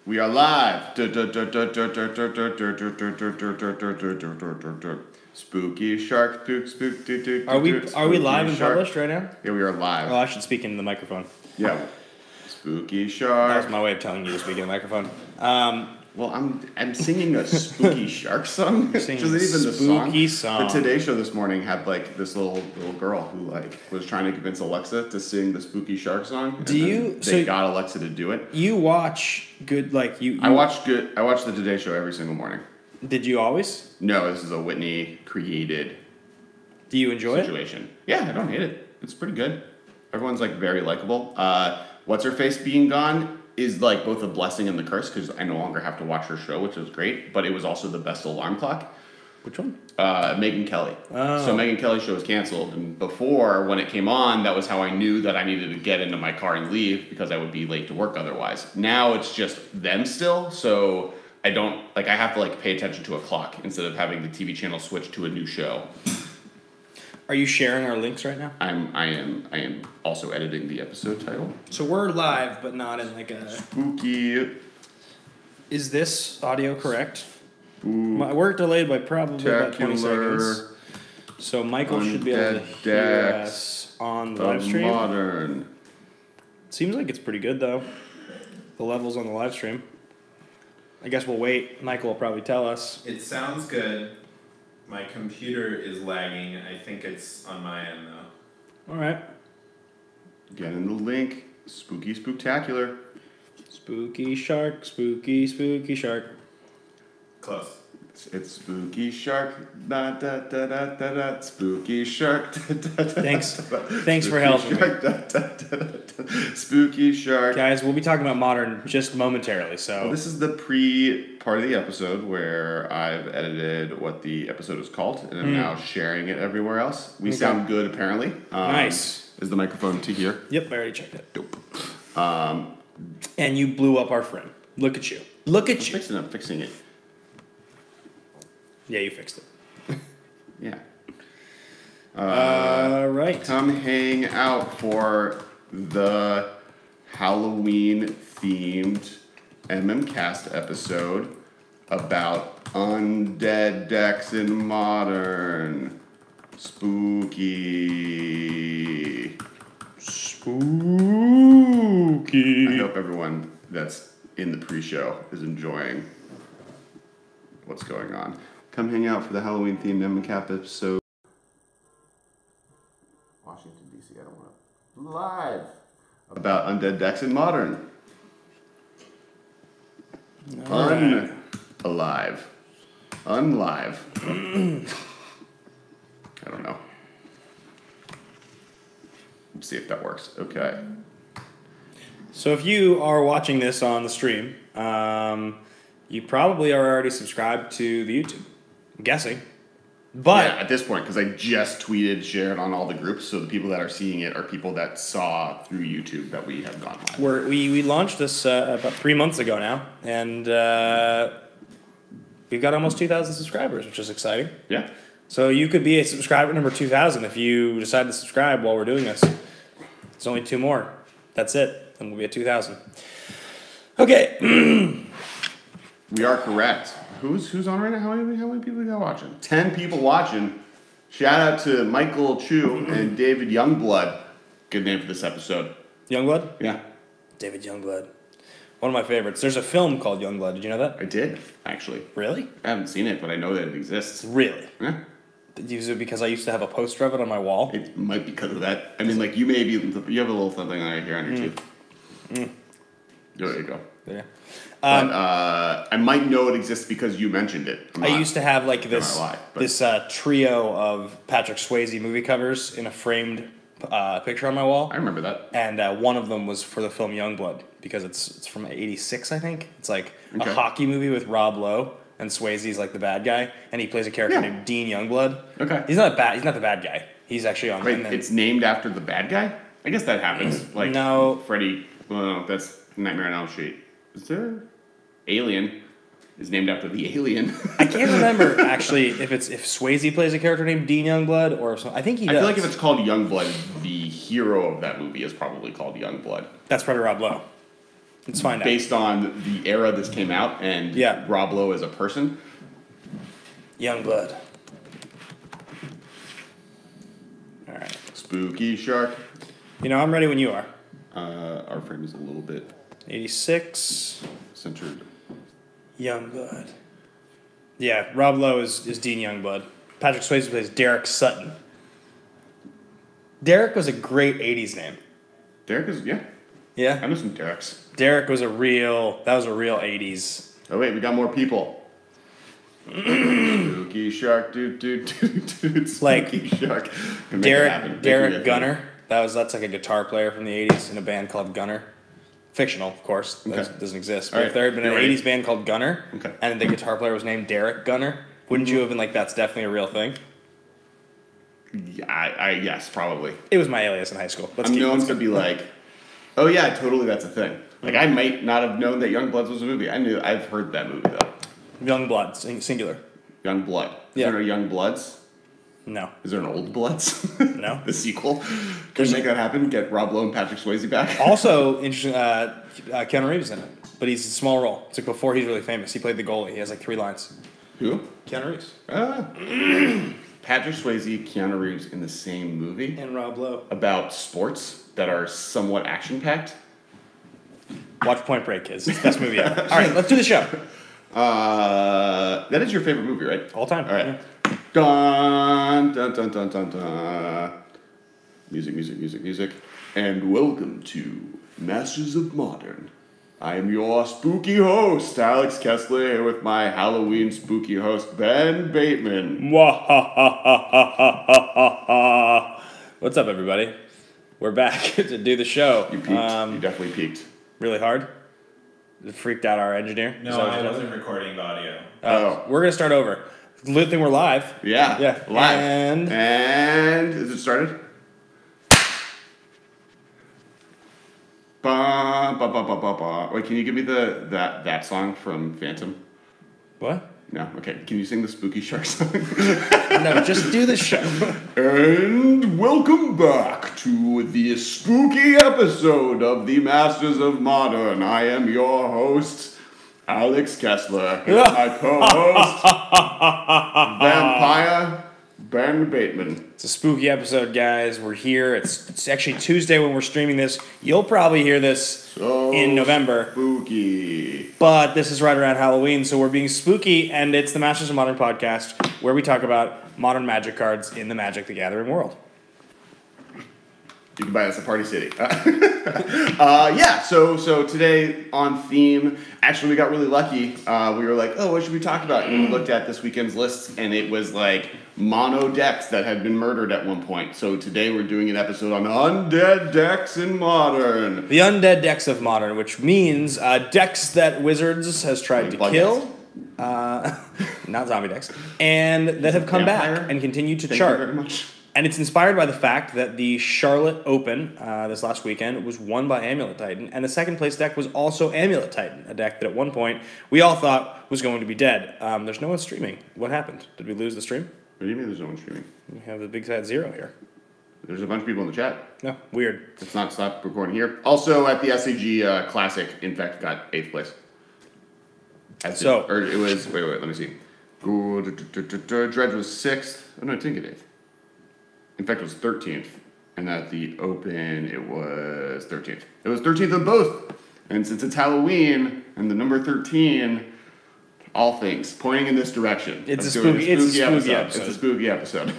We are live. Spooky shark, spook. Are we live and published right now? Yeah, we are live. Oh, I should speak into the microphone. Yeah. Spooky That shark. was my way of telling you to speak in the microphone. Well, I'm singing a spooky shark song, which isn't even the spooky song. The Today Show this morning had like this little girl who like was trying to convince Alexa to sing the spooky shark song. They got Alexa to do it. You watch good you I watch the Today Show every single morning. Did you always? No, this is a Whitney created. Do you enjoy situation. Yeah, I don't hate it. It's pretty good. Everyone's like very likable. What's her face being gone is like both a blessing and the curse because I no longer have to watch her show, which is great. But it was also the best alarm clock. Which one? Megyn Kelly. Oh. So Megyn Kelly's show was canceled, and before when it came on, that was how I knew that I needed to get into my car and leave because I would be late to work otherwise. Now it's just them still, so I don't I have to pay attention to a clock instead of having the TV channel switch to a new show. Are you sharing our links right now? I am also editing the episode title. So we're live, but not in like a spooky. Is this audio correct? We're delayed by probably about 20 seconds. So Michael should be able to hear us on the live stream. Modern. Seems like it's pretty good though. The levels on the live stream. I guess we'll wait. Michael will probably tell us. It sounds good. My computer is lagging. I think it's on my end, though. All right. Get in the link. Spooktacular. Spooky shark. Spooky shark. Close. It's spooky shark. Da da da da da da. Spooky shark. Thanks for helping me. Spooky shark. Guys, we'll be talking about modern just momentarily. So well, this is the pre-part of the episode where I've edited what the episode is called, and I'm now sharing it everywhere else. We sound good, apparently. Nice. Is the microphone to here? Yep, I already checked it. Dope. And you blew up our frame. Look at you. I'm fixing it. Yeah, you fixed it. Yeah. Right. Come hang out for the Halloween-themed MMcast episode about Undead decks in Modern. Spooky. I hope everyone that's in the pre-show is enjoying what's going on. Come hang out for the Halloween-themed MMcast episode. Washington, D.C. I don't want to. Live. About Undead decks in Modern. Alive. Unlive. I don't know. Let's see if that works. Okay. So if you are watching this on the stream, you probably are already subscribed to the YouTube. I'm guessing. But yeah, at this point, because I just tweeted, shared on all the groups, so the people that are seeing it are people that saw through YouTube that we have gone live. We launched this about 3 months ago now, and we've got almost 2,000 subscribers, which is exciting. Yeah. So you could be a subscriber number 2,000 if you decide to subscribe while we're doing this. It's only 2 more. That's it, and we'll be at 2,000. Okay. We are correct. Who's on right now? How many people we got watching? 10 people watching. Shout out to Michael Chu and David Youngblood. Good name for this episode. Youngblood? Yeah. David Youngblood. One of my favorites. There's a film called Youngblood. Did you know that? I did, actually. Really? I haven't seen it, but I know that it exists. Really? Yeah. Is it because I used to have a poster of it on my wall? It might be because of that. I mean, you have a little something right here on your tooth. There you go. Yeah. But I might know it exists because you mentioned it. I used to have this trio of Patrick Swayze movie covers in a framed picture on my wall. I remember that. And one of them was for the film Youngblood because it's from '86, I think. It's like a hockey movie with Rob Lowe, and Swayze's like the bad guy, and he plays a character named Dean Youngblood. Okay. He's not the bad guy. He's actually on. Wait, it's named after the bad guy? I guess that happens. No. Freddy. Well, no, that's Nightmare on Elm Street. Is there? Alien is named after the alien. I can't remember actually if Swayze plays a character named Dean Youngblood or something. I think he does. I feel like if it's called Youngblood, the hero of that movie is probably called Youngblood. That's probably Rob Lowe. Let's find out. Based on the era this came out and Rob Lowe as a person. Youngblood. All right. Spooky Shark. You know, I'm ready when you are. Our frame is a little bit 86. centered. Youngblood. Yeah, Rob Lowe is Dean Youngblood. Patrick Swayze plays Derek Sutton. Derek was a great 80s name. Derek is, yeah. Yeah? I know some Dereks. Derek was a real 80s. Oh, wait, we got more people. Spooky Shark, dude. Spooky Shark. Derek Gunner. That's like a guitar player from the 80s in a band called Gunner. Fictional, of course. That doesn't exist. But if there had been an 80s band called Gunner, and the guitar player was named Derek Gunner, wouldn't you have been like, that's definitely a real thing? Yeah, yes, probably. It was my alias in high school. I'm known to be like, oh yeah, totally, that's a thing. Like, I might not have known that Youngbloods was a movie. I've heard that movie, though. Youngblood, singular. Youngblood. Is Yeah. there no Youngbloods? No. Is there an Old Bloods? No. The sequel? Can you make that happen? Get Rob Lowe and Patrick Swayze back? Also, interesting, Keanu Reeves in it. But he's a small role. It's like before he's really famous. He played the goalie. He has like 3 lines. Who? Keanu Reeves. Patrick Swayze, Keanu Reeves in the same movie? And Rob Lowe. About sports that are somewhat action-packed? Watch Point Break, kids. It's the best movie ever. All right, let's do the show. That is your favorite movie, right? All time. All right. Yeah. Dun, dun, dun, dun, dun, dun. Music. And welcome to Masters of Modern. I am your spooky host, Alex Kessler, here with my Halloween spooky host, Ben Bateman. What's up, everybody? We're back to do the show. You peaked. You definitely peaked. Really hard? It freaked out our engineer? No, I wasn't recording the audio. We're going to start over. Good thing we're live. Yeah. Live. And is it started? Ba, ba, ba, ba, ba, ba. Wait, can you give me that song from Phantom? What? No, okay. Can you sing the Spooky Shark song? No, just do the show. And welcome back to the spooky episode of the Masters of Modern. I am your host, Alex Kessler. Here's my co-host, Vampire Ben Bateman. It's a spooky episode, guys. We're here. It's actually Tuesday when we're streaming this. You'll probably hear this in November. Spooky. But this is right around Halloween, so we're being spooky, and it's the Masters of Modern podcast where we talk about modern magic cards in the Magic the Gathering world. You can buy this at Party City. So today on theme, actually we got really lucky. We were like, oh, what should we talk about? And we looked at this weekend's list, and it was like mono decks that had been murdered at one point. So today we're doing an episode on undead decks in Modern. The undead decks of Modern, which means decks that Wizards has tried to kill. Not zombie decks. And that have come back and continue to chart. Thank you very much. And it's inspired by the fact that the Charlotte Open this last weekend was won by Amulet Titan, and the second place deck was also Amulet Titan, a deck that at one point we all thought was going to be dead. There's no one streaming. What happened? Did we lose the stream? What do you mean there's no one streaming? We have a big fat 0 here. There's a bunch of people in the chat. No, weird. Let's not stop recording here. Also, at the SAG Classic, Infect got 8th place. Or it was, wait, let me see. Dredge was 6th. Oh, no, it didn't get 8th. Infect was 13th. And at the Open, it was 13th. It was 13th on both. And since it's Halloween, and the number 13... all things pointing in this direction. It's a spooky episode. It's a spooky episode.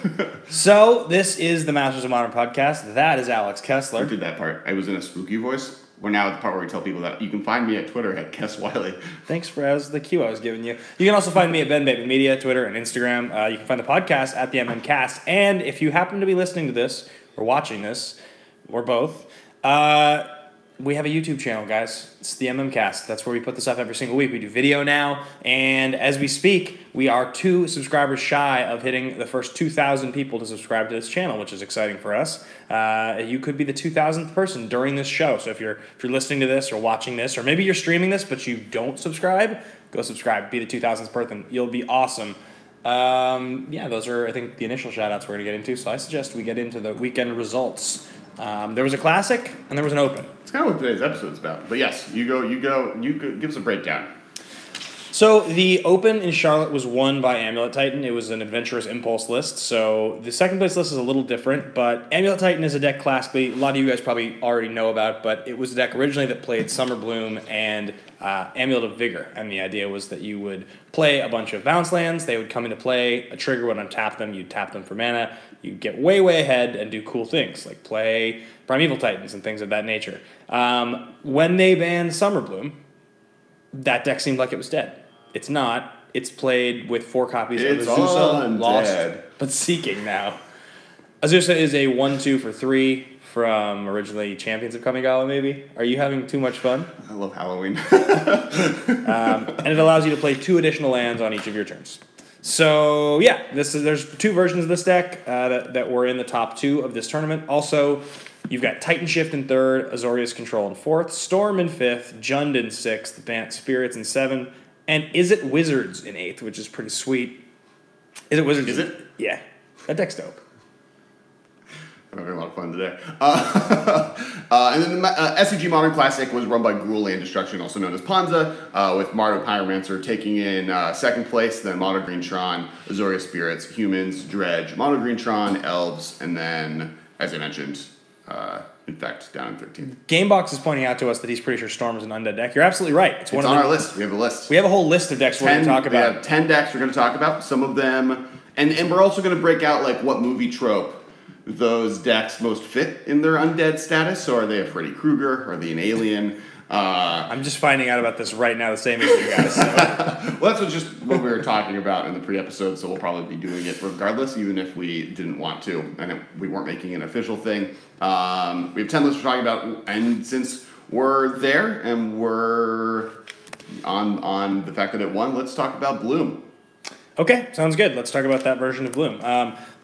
So, this is the Masters of Modern podcast. That is Alex Kessler. I did that part. I was in a spooky voice. We're now at the part where we tell people that you can find me at Twitter at Kess Wiley. Thanks for the cue I was giving you. You can also find me at Ben Bateman Media, Twitter and Instagram. You can find the podcast at the MMcast. And if you happen to be listening to this or watching this, or both, we have a YouTube channel, guys. It's the MMcast. That's where we put this up every single week. We do video now, and as we speak, we are 2 subscribers shy of hitting the first 2,000 people to subscribe to this channel, which is exciting for us. You could be the 2,000th person during this show. So if you're listening to this or watching this, or maybe you're streaming this but you don't subscribe, go subscribe. Be the 2,000th person. You'll be awesome. Those are, I think, the initial shout-outs we're going to get into. So I suggest we get into the weekend results. There was a classic, and there was an open. It's kind of what today's episode's about. But yes, you go, give us a breakdown. So the open in Charlotte was won by Amulet Titan. It was an Adventurous Impulse list. So the second place list is a little different, but Amulet Titan is a deck classically, a lot of you guys probably already know about, but it was a deck originally that played Summer Bloom and Amulet of Vigor. And the idea was that you would play a bunch of bounce lands, they would come into play, a trigger would untap them, you'd tap them for mana, you'd get way, way ahead and do cool things, like play Primeval Titans and things of that nature. When they banned Summer Bloom, that deck seemed like it was dead. It's not. It's played with 4 copies of Azusa, Lost, but Seeking now. Azusa is a 1/2 for 3 from originally Champions of Kamigawa, maybe. Are you having too much fun? I love Halloween. And it allows you to play 2 additional lands on each of your turns. So, yeah, there's 2 versions of this deck that were in the top 2 of this tournament. Also, you've got Titan Shift in 3rd, Azorius Control in 4th, Storm in 5th, Jund in 6th, Bant Spirits in 7th, and Is It Wizards in 8th, which is pretty sweet. Is It Wizards? Is it? Yeah. That deck's dope. I'm having a lot of fun today. And then the SCG Modern Classic was run by Gruul Land Destruction, also known as Panza, with Mardo Pyromancer taking in 2nd place, then Mono Green Tron, Azorius Spirits, Humans, Dredge, Mono Green Tron, Elves, and then, as I mentioned, Infect down in 13th. Gamebox is pointing out to us that he's pretty sure Storm is an undead deck. You're absolutely right. It's on our list. We have a list. We have a whole list of decks we're going to talk about. We have 10 decks we're going to talk about. Some of them, and we're also going to break out like what movie trope those decks most fit in their undead status. So are they a Freddy Krueger? Are they an alien? I'm just finding out about this right now, the same as you guys. So. Well, that's just what we were talking about in the pre-episode, so we'll probably be doing it regardless, even if we didn't want to, and we weren't making an official thing. We have 10 lists we're talking about, and since we're there and we're on the fact that it won, let's talk about Bloom. Okay, sounds good. Let's talk about that version of Bloom.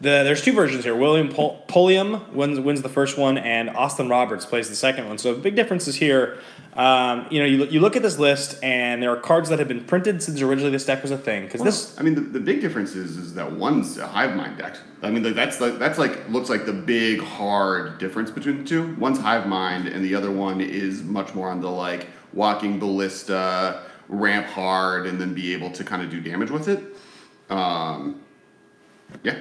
There's 2 versions here. William Pulliam wins the first one, and Austin Roberts plays the second one. So big differences here. You look at this list, and there are cards that have been printed since originally this deck was a thing. The big difference is that one's a Hive Mind deck. I mean, that's looks like the big hard difference between the two. One's Hive Mind, and the other one is much more on the like Walking Ballista, ramp hard, and then be able to kind of do damage with it. Yeah.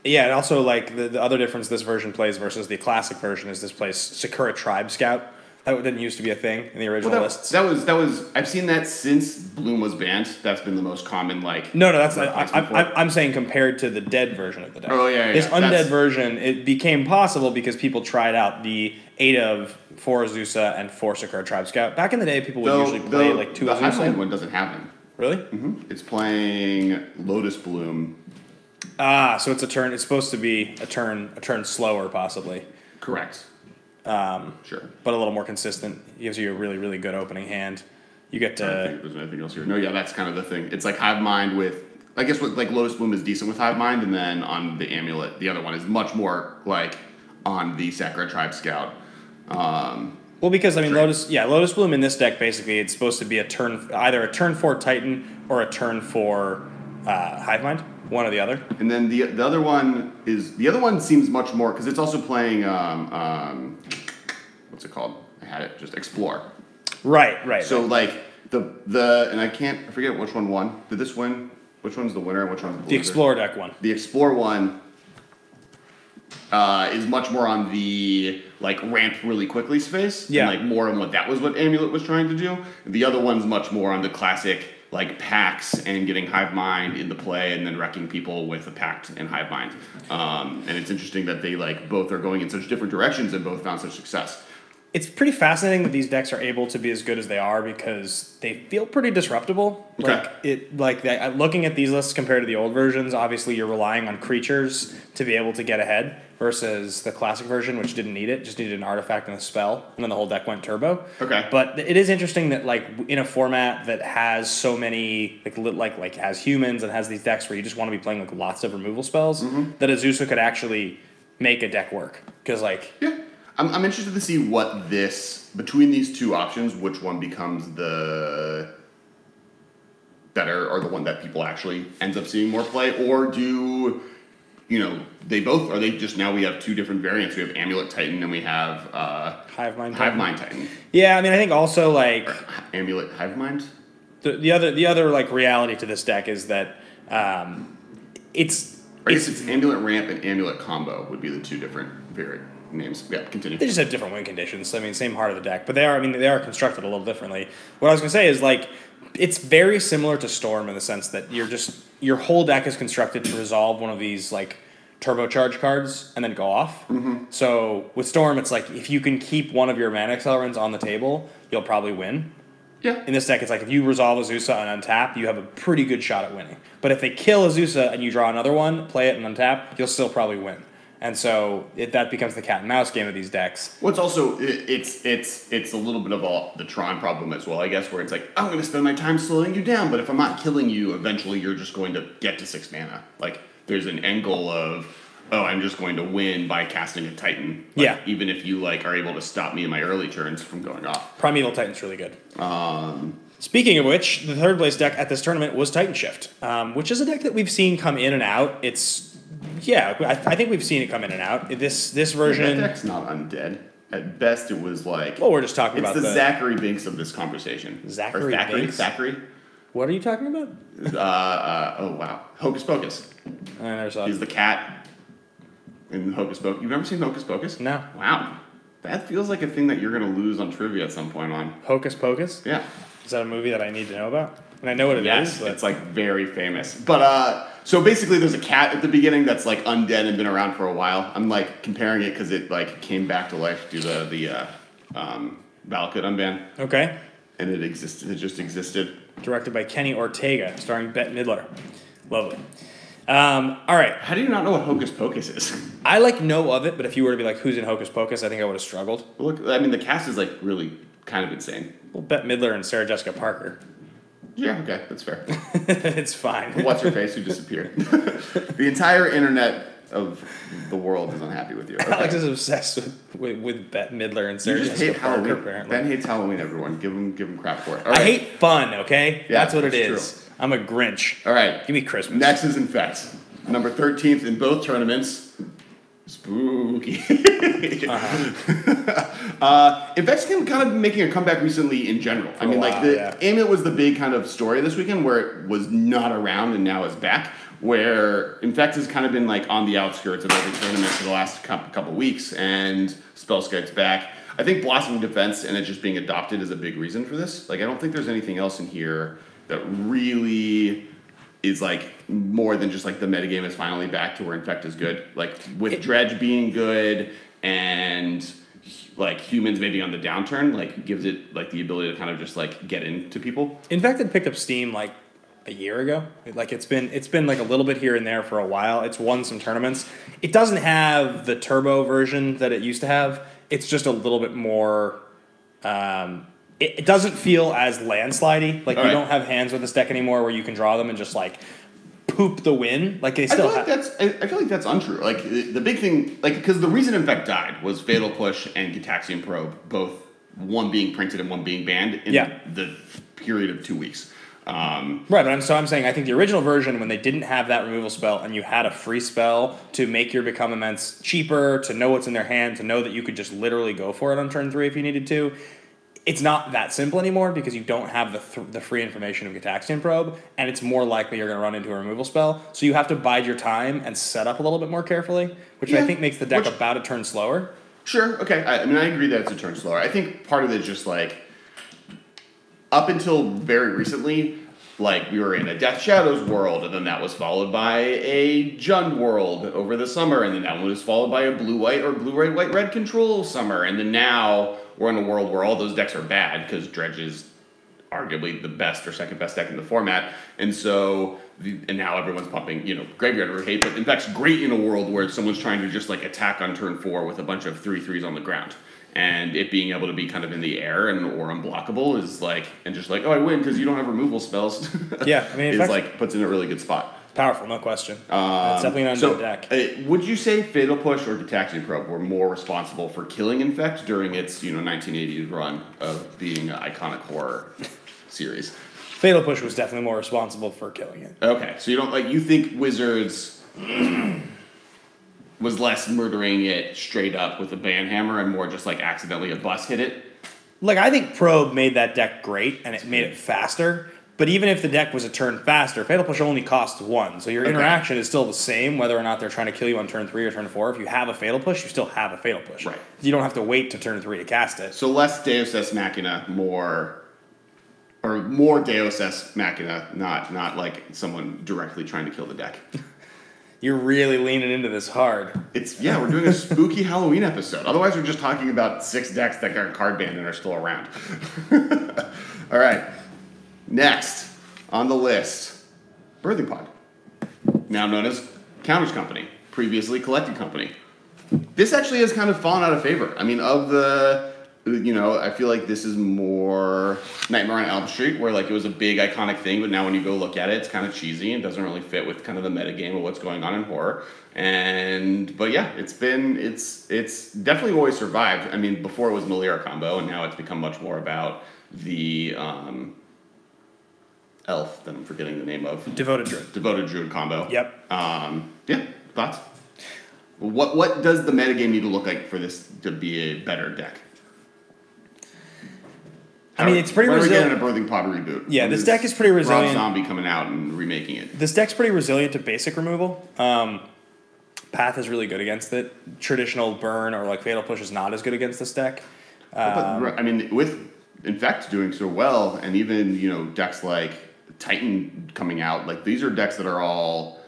Yeah, and also like the other difference this version plays versus the classic version is this plays Sakura Tribe Scout. That didn't used to be a thing in the original lists. That was I've seen that since Bloom was banned. That's been the most common like. No, that's I'm saying compared to the dead version of the deck. Oh yeah. This undead version, it became possible because people tried out the 8 of 4 Azusa and 4 Sakura Tribe Scout. Back in the day, people would usually play like 2 Azusa. The Highline one doesn't have him. Really? Mm-hmm. It's playing Lotus Bloom. So it's a turn. It's supposed to be a turn slower, possibly. Correct. Sure. But a little more consistent. Gives you a really, really good opening hand. You get to. I don't think there's anything else here. No, yeah, that's kind of the thing. It's like Hive Mind with. I guess what like Lotus Bloom is decent with Hive Mind, and then on the Amulet, the other one is much more like on the Sakura Tribe Scout. Well, because I mean, Lotus Bloom in this deck basically it's supposed to be either a turn 4 Titan or a turn 4 Hive Mind, one or the other. And then the other one seems much more because it's also playing what's it called? I had it just Explore. Right. So like the and I forget which one won. Did this win? Which one's the winner? And which one's the Explore deck won? The Explore one. Is much more on the like ramp really quickly space. Yeah. And, like more on what Amulet was trying to do. The other one's much more on the classic like packs and getting Hive Mind into play and then wrecking people with a pact and Hive Mind. And it's interesting that they like both are going in such different directions and both found such success. It's pretty fascinating that these decks are able to be as good as they are because they feel pretty disruptible. Okay. Looking at these lists compared to the old versions, obviously you're relying on creatures to be able to get ahead versus the classic version, which didn't need it, just needed an artifact and a spell, and then the whole deck went turbo. Okay. But it is interesting that like in a format that has so many like has humans and has these decks where you just want to be playing like lots of removal spells, that Azusa could actually make a deck work because yeah. I'm interested to see what between these two options, which one becomes the better or the one that people actually ends up seeing more play, or do they both are they just now we have two different variants. We have Amulet Titan and we have Hive Mind Titan. Yeah, I mean I think also like Amulet Hive Mind. The other like reality to this deck is that it's Amulet Ramp and Amulet Combo would be the two different variant names. Yeah, continue. They just have different win conditions. I mean, same heart of the deck, but they are constructed a little differently. What I was gonna say is like it's very similar to Storm in the sense that your whole deck is constructed to resolve one of these like turbocharge cards and then go off. Mm-hmm. So with Storm, it's like if you can keep one of your mana accelerants on the table, you'll probably win. Yeah. In this deck, it's like if you resolve Azusa and untap, you have a pretty good shot at winning. But if they kill Azusa and you draw another one, play it and untap, you'll still probably win. And so that becomes the cat and mouse game of these decks. Well, it's also it's a little bit of the Tron problem as well, I guess, where it's like I'm going to spend my time slowing you down, but if I'm not killing you, eventually you're just going to get to 6 mana. Like there's an angle of I'm just going to win by casting a Titan. Like, yeah. Even if you are able to stop me in my early turns from going off. Primeval Titan's really good. Speaking of which, the third place deck at this tournament was Titan Shift, which is a deck that we've seen come in and out. I think we've seen it come in and out. This version... That deck's not undead. At best, it was like... Well, we're just talking about the Zachary Binks of this conversation. Zachary Binks? Zachary? What are you talking about? Oh, wow. Hocus Pocus. I never saw it. He's the cat in Hocus Pocus. You've never seen Hocus Pocus? No. Wow. That feels like a thing that you're going to lose on trivia at some point on. Hocus Pocus? Yeah. Is that a movie that I need to know about? And I know what it is. Yes, it's like very famous. But so basically, there's a cat at the beginning that's like undead and been around for a while. I'm like comparing it because it like came back to life due to the Valakut unban. Okay. And it existed. It just existed. Directed by Kenny Ortega, starring Bette Midler. Lovely. All right. How do you not know what Hocus Pocus is? I know of it, but if you were to be like, who's in Hocus Pocus, I think I would have struggled. Well, look, I mean, the cast is like really kind of insane. Well, Bette Midler and Sarah Jessica Parker. Yeah, okay, that's fair. It's fine. What's her face who disappeared? The entire internet of the world is unhappy with you. Okay. Alex is obsessed with Bette Midler and Sarah Jessica Parker. Apparently, Ben hates Halloween. Everyone, give him crap for it. All right. I hate fun. Okay, yeah, that's what it is. True. I'm a Grinch. All right, give me Christmas. Next is Infect, number 13th in both tournaments. Spooky. Infect's kind of making a comeback recently in general. I mean, Amulet was the big kind of story this weekend where it was not around and now is back. Where Infect has kind of been like on the outskirts of every tournament for the last couple weeks, and Spellskype's back. I think Blossoming Defense and it just being adopted is a big reason for this. Like, I don't think there's anything else in here that really is like more than just like the metagame is finally back to where Infect is good. Like with Dredge being good and like humans maybe on the downturn, like gives it like the ability to kind of just like get into people. Infect had picked up steam like a year ago. Like it's been like a little bit here and there for a while. It's won some tournaments. It doesn't have the turbo version that it used to have. It's just a little bit more. It doesn't feel as landslidey. Like you don't have hands with this deck anymore where you can draw them and just like poop the win. Like they still have. I feel like that's untrue. Like the big thing, like because the reason Infect died was Fatal Push and Gitaxian Probe, both one being printed and one being banned in the period of 2 weeks. Right, but I'm saying I think the original version when they didn't have that removal spell and you had a free spell to make your Become Immense cheaper, to know what's in their hand, to know that you could just literally go for it on turn 3 if you needed to. It's not that simple anymore because you don't have the free information of Gitaxian Probe, and it's more likely you're going to run into a removal spell. So you have to bide your time and set up a little bit more carefully, which I think makes the deck about a turn slower. Sure, okay. I mean, I agree that it's a turn slower. I think part of it is just like, up until very recently, like we were in a Death Shadows world, and then that was followed by a Jund world over the summer, and then that one was followed by a blue-white or blue-red-white-red control summer, and then now we're in a world where all those decks are bad because Dredge is arguably the best or second best deck in the format, and so and now everyone's pumping Graveyard Rotate, but Infect's great in a world where someone's trying to just like attack on turn 4 with a bunch of 3/3s on the ground. And it being able to be kind of in the air or unblockable is like, and just like, I win because you don't have removal spells. Yeah, I mean, is like puts in a really good spot. Powerful, no question. It's definitely an undead deck. Would you say Fatal Push or Gitaxian Probe were more responsible for killing Infect during its 1980s run of being an iconic horror series? Fatal Push was definitely more responsible for killing it. Okay, so you think Wizards was less murdering it straight up with a banhammer and more just like accidentally a bus hit it. Like, I think Probe made that deck great, and it made it faster. But even if the deck was a turn faster, Fatal Push only costs 1. So your interaction is still the same, whether or not they're trying to kill you on turn 3 or turn 4. If you have a Fatal Push, you still have a Fatal Push. Right. You don't have to wait to turn 3 to cast it. So less Deus Ex Machina, more Deus Ex Machina, not like someone directly trying to kill the deck. You're really leaning into this hard. We're doing a spooky Halloween episode. Otherwise, we're just talking about 6 decks that got card banned and are still around. All right. Next on the list, Birthing Pod, now known as Counters Company, previously Collected Company. This actually has kind of fallen out of favor. I mean, I feel like this is more Nightmare on Elm Street, where like it was a big iconic thing, but now when you go look at it, it's kind of cheesy and doesn't really fit with kind of the metagame of what's going on in horror. But yeah, it's definitely always survived. I mean, before it was an Alira combo, and now it's become much more about the elf that I'm forgetting the name of. Devoted Druid combo. Yep. Thoughts? What does the metagame need to look like for this to be a better deck? I mean, it's pretty resilient. We're getting a Birthing Pod reboot. Yeah, this deck is pretty resilient. Rob Zombie coming out and remaking it. This deck's pretty resilient to basic removal. Path is really good against it. Traditional Burn or like Fatal Push is not as good against this deck. But I mean, with Infect doing so well, and even decks like Titan coming out, like these are decks that are all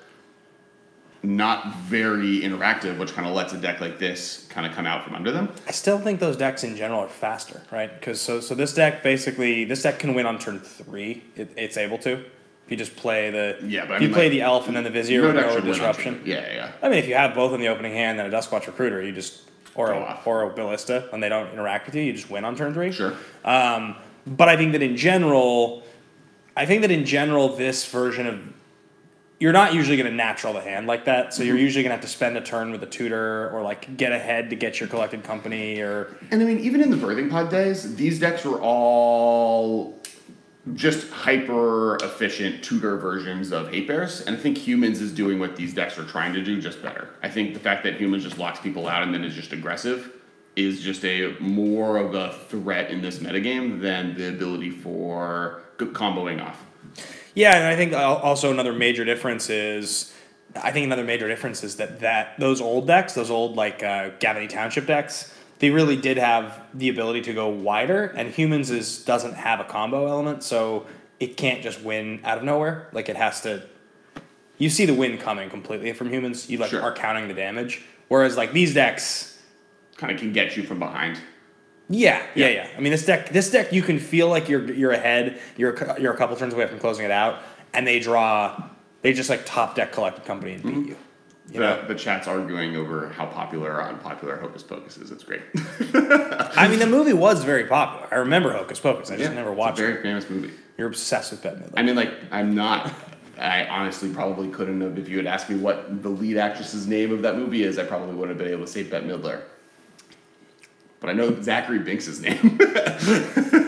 not very interactive, which kind of lets a deck like this kind of come out from under them. I still think those decks in general are faster, right? Because so this deck can win on turn 3. It's able to. If you just play play the Elf and then the Vizier with no disruption. Yeah. I mean, if you have both in the opening hand and a Duskwatch Recruiter, you just or a Ballista and they don't interact with you, you just win on turn 3. Sure. But I think that in general, this version of you're not usually going to natural the hand like that, so you're usually going to have to spend a turn with a tutor or like get ahead to get your Collected Company or. And I mean, even in the Birthing Pod days, these decks were all just hyper efficient tutor versions of Hate Bears, and I think Humans is doing what these decks are trying to do just better. I think the fact that Humans just locks people out and then is just aggressive is just a more of a threat in this metagame than the ability for comboing off. Yeah, and I think also another major difference is that those old decks, those old like Gavany Township decks, they really did have the ability to go wider, and Humans doesn't have a combo element, so it can't just win out of nowhere. Like it has to. You see the win coming completely from Humans. You are counting the damage, whereas like these decks kind of can get you from behind. Yeah. I mean, this deck, you can feel like you're ahead. You're a couple turns away from closing it out, and they just like top deck Collected Company and beat you. The chat's arguing over how popular or unpopular Hocus Pocus is. It's great. I mean, the movie was very popular. I remember Hocus Pocus. I just never watched it. It's a very famous movie. You're obsessed with Bette Midler. I mean, like, I'm not. I honestly probably couldn't have. If you had asked me what the lead actress's name of that movie is, I probably wouldn't have been able to say Bette Midler. But I know Zachary Binks' name.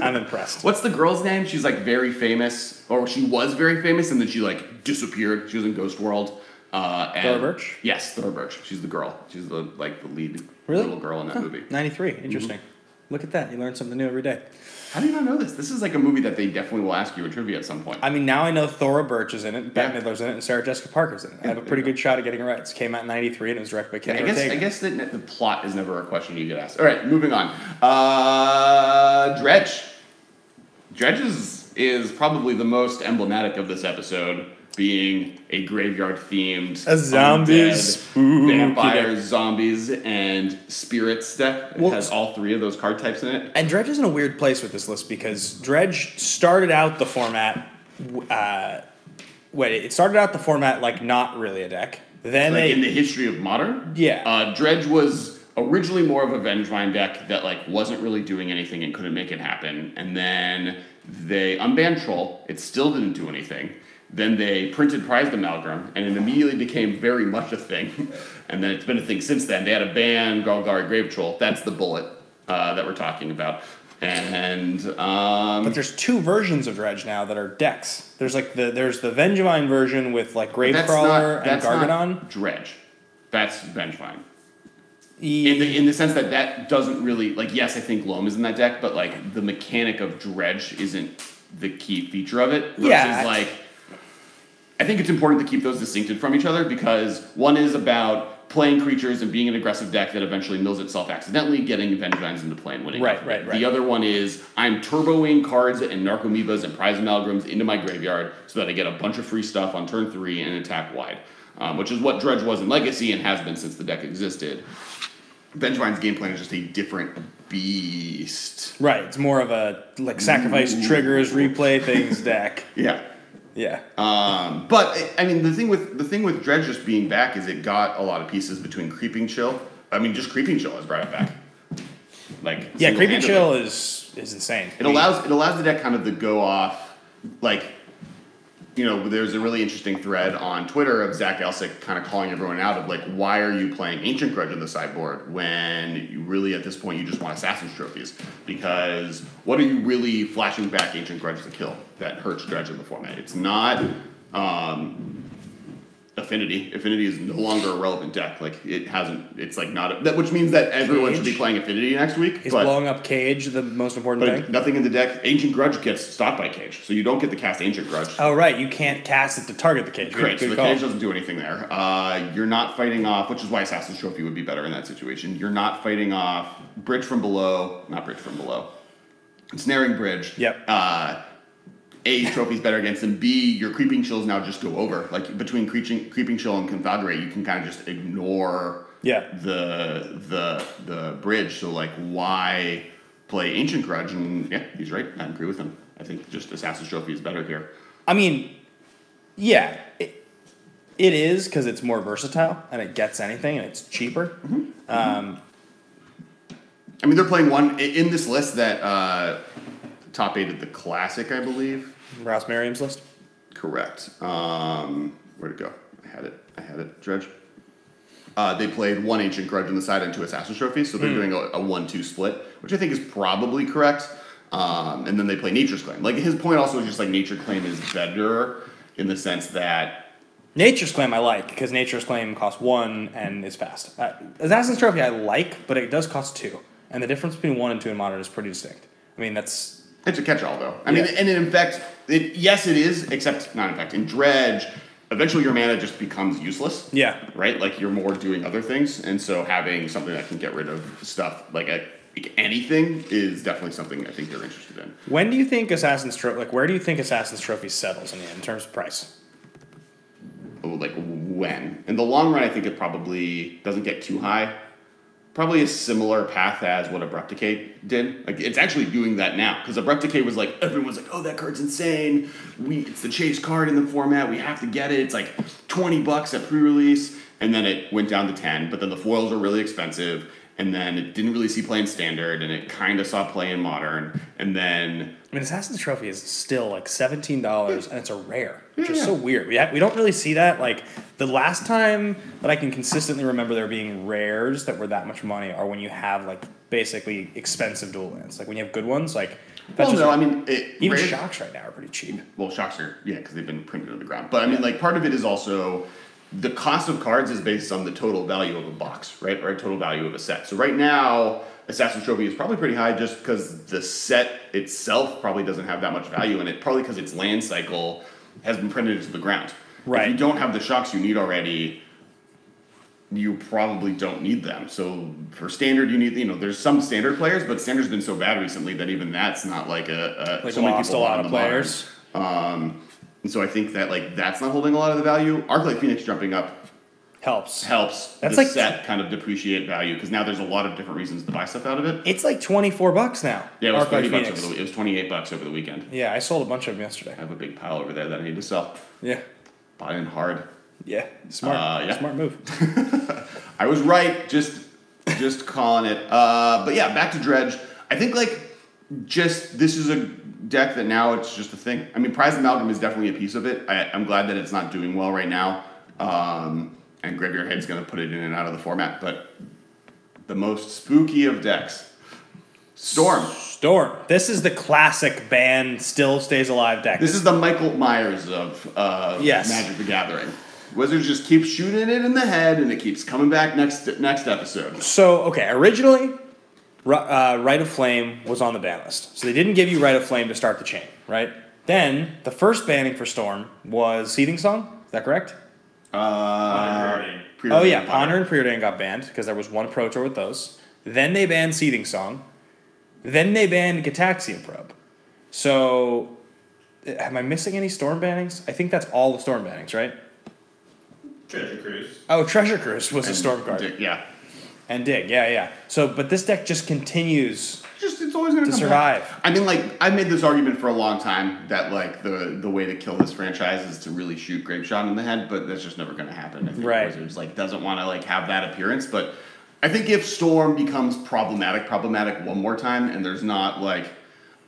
I'm impressed. What's the girl's name? She's like very famous, or she was very famous, and then she like disappeared. She was in Ghost World. Thora Birch? Yes, Thora Birch. She's the girl. She's the lead little girl in that movie. 93. Interesting. Look at that. You learn something new every day. How do you not know this? This is like a movie that they definitely will ask you in trivia at some point. I mean, now I know Thora Birch is in it, Bette Midler's in it, and Sarah Jessica Parker's in it. I have a pretty good shot at getting it right. It came out in 93 and it was directed by Kenny Ortega. I guess that the plot is never a question you get asked. All right, moving on. Dredge. Dredge is probably the most emblematic of this episode, being a graveyard-themed zombies, vampires, zombies, and spirits deck. It has all 3 of those card types in it. And Dredge is in a weird place with this list because Dredge started out the format. It started out the format like not really a deck. Then in the history of Modern, Dredge was originally more of a Vengevine deck that like wasn't really doing anything and couldn't make it happen. And then they unbanned Troll. It still didn't do anything. Then they printed Prized Amalgam, and it immediately became very much a thing. And then it's been a thing since then. They had a ban, Golgari Grave Troll. That's the bullet that we're talking about. And but there's 2 versions of Dredge now that are decks. There's like there's the Vengevine version with like Gravecrawler and Gargadon. Not Dredge. That's Vengevine. In the sense that doesn't really, like, yes, I think Loam is in that deck, but, like, the mechanic of Dredge isn't the key feature of it. Versus, like, I think it's important to keep those distincted from each other because one is about playing creatures and being an aggressive deck that eventually mills itself accidentally, getting Vengevines into play and winning. Right. The other one is I'm turboing cards and Narcomoebas and Prize Amalgams into my graveyard so that I get a bunch of free stuff on turn 3 and attack wide, which is what Dredge was in Legacy and has been since the deck existed. Vengevine's game plan is just a different beast. Right, it's more of a, like, sacrifice triggers, replay things deck. Yeah. But I mean, the thing with Dredge just being back is it got a lot of pieces between Creeping Chill. I mean, just Creeping Chill has brought it back. Like, yeah, Creeping Chill is insane. It allows the deck kind of to go off, like, you know, there's a really interesting thread on Twitter of Zach Elsick kind of calling everyone out of, like, why are you playing Ancient Grudge on the sideboard when you really, at this point, you just want Assassin's Trophies? Because what are you really flashing back Ancient Grudge to kill that hurts Dredge in the format? It's not Affinity. Affinity is no longer a relevant deck. Like, it hasn't, it's like not, which means that everyone should be playing Affinity next week. Is blowing up Cage the most important thing? Nothing in the deck. Ancient Grudge gets stopped by Cage, so you don't get to cast Ancient Grudge. Oh, right. You can't cast it to target the Cage. Great, so the Cage doesn't do anything there. You're not fighting off, which is why Assassin's Trophy would be better in that situation. You're not fighting off Bridge from Below, not Bridge from Below. Snaring Bridge. Yep. A, trophy's better against them. B, your Creeping Chills now just go over. Like, between Creeping Chill and Conflagrate, you can kind of just ignore the bridge. So, like, why play Ancient Grudge? And, yeah, he's right. I agree with him. I think just Assassin's Trophy is better here. I mean, yeah, it is because it's more versatile and it gets anything and it's cheaper. I mean, they're playing one in this list that top 8 at the Classic, I believe. Ross Merriam's list? Correct. Where'd it go? I had it. Dredge. They played one Ancient Grudge on the side and 2 Assassin's Trophies, so they're doing a 1-2 split, which I think is probably correct. And then they play Nature's Claim. Like, his point also is just, like, Nature's Claim is better in the sense that... Nature's Claim I like, because Nature's Claim costs 1 and is fast. Assassin's Trophy I like, but it does cost 2. And the difference between 1 and 2 in Modern is pretty distinct. I mean, it's a catch-all, though. I mean, and in fact, yes, it is, except not in fact. In Dredge, eventually your mana just becomes useless. Yeah. Right? Like, you're more doing other things, and so having something that can get rid of stuff, like anything, is definitely something I think they're interested in. When do you think Assassin's Trophy, like, where do you think Assassin's Trophy settles in terms of price? Oh, like, when? In the long run, I think it probably doesn't get too high. Probably a similar path as what Abrupt Decay did. Like, it's actually doing that now. Because Abrupt Decay was like, everyone was like, oh, that card's insane. It's the chase card in the format. We have to get it. It's like $20 at pre-release. And then it went down to 10. But then the foils are really expensive. And then it didn't really see play in Standard. And it kind of saw play in Modern. And then... I mean, Assassin's Trophy is still like $17, and it's a rare, which is so weird. We don't really see that. Like, the last time that I can consistently remember there being rares that were that much money are when you have, like, basically expensive dual lands. Like, when you have good ones, like... That's I mean... Even Shocks right now are pretty cheap. Well, Shocks are, because they've been printed on the ground. But, I mean, like, part of it is also... The cost of cards is based on the total value of a box, right? Or total value of a set. So right now... Assassin's Trophy is probably pretty high just because the set itself probably doesn't have that much value in it, probably because its land cycle has been printed into the ground. Right. If you don't have the shocks you need already, you probably don't need them. So for Standard, you need, there's some Standard players, but Standard's been so bad recently that even that's not like so many people a lot of players. And so I think that, like, that's not holding a lot of the value. Arclight Phoenix jumping up helps That's the like set kind of depreciate value because now there's a lot of different reasons to buy stuff out of it. It's like $24 now. Yeah, it was $20 it was $28 over the weekend. Yeah, I sold a bunch of them yesterday. I have a big pile over there that I need to sell. Yeah. Bought in hard. Yeah, smart. Smart move. I was right, just calling it. But yeah, back to Dredge. I think, like, just this is a deck that now it's just a thing. I mean, Prize Amalgam is definitely a piece of it. I'm glad that it's not doing well right now. And Graveyard Head's going to put it in and out of the format. But the most spooky of decks, Storm. This is the classic band still stays alive deck. This is the Michael Myers of Magic the Gathering. Wizards just keep shooting it in the head, and it keeps coming back next episode. So, okay, originally, Rite of Flame was on the ban list. So they didn't give you Rite of Flame to start the chain, right? Then, the first banning for Storm was Seething Song. Is that correct? Preordained. Ponder and Preordained got banned, because there was one Pro Tour with those. Then they banned Seething Song. Then they banned Gataxian Probe. So, am I missing any Storm bannings? I think that's all the Storm bannings, right? Treasure Cruise. Oh, Treasure Cruise was a Storm card. And Dig, yeah. So, but this deck just continues it's always going to survive. Back. I mean, like, I made this argument for a long time that, like, the way to kill this franchise is to really shoot Grape Shot in the head, but that's just never going to happen. I think Wizards, like, doesn't want to, like, have that appearance, but I think if Storm becomes problematic one more time, and there's not, like,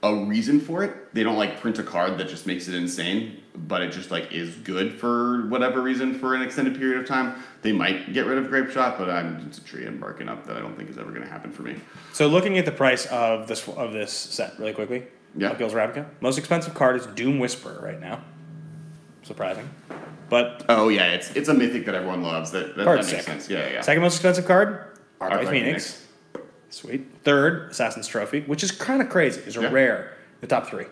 a reason for it, they don't, like, print a card that just makes it insane, but it just, like, is good for whatever reason for an extended period of time, they might get rid of Grape Shot, but it's a tree I'm barking up that I don't think is ever going to happen for me. So looking at the price of this set really quickly, Gil's Ravnica, most expensive card is Doom Whisperer right now. Surprising. But it's a mythic that everyone loves. That makes sense. Yeah. Second most expensive card, Arclight Phoenix. Sweet. Third, Assassin's Trophy, which is kind of crazy. It's a rare. The top three.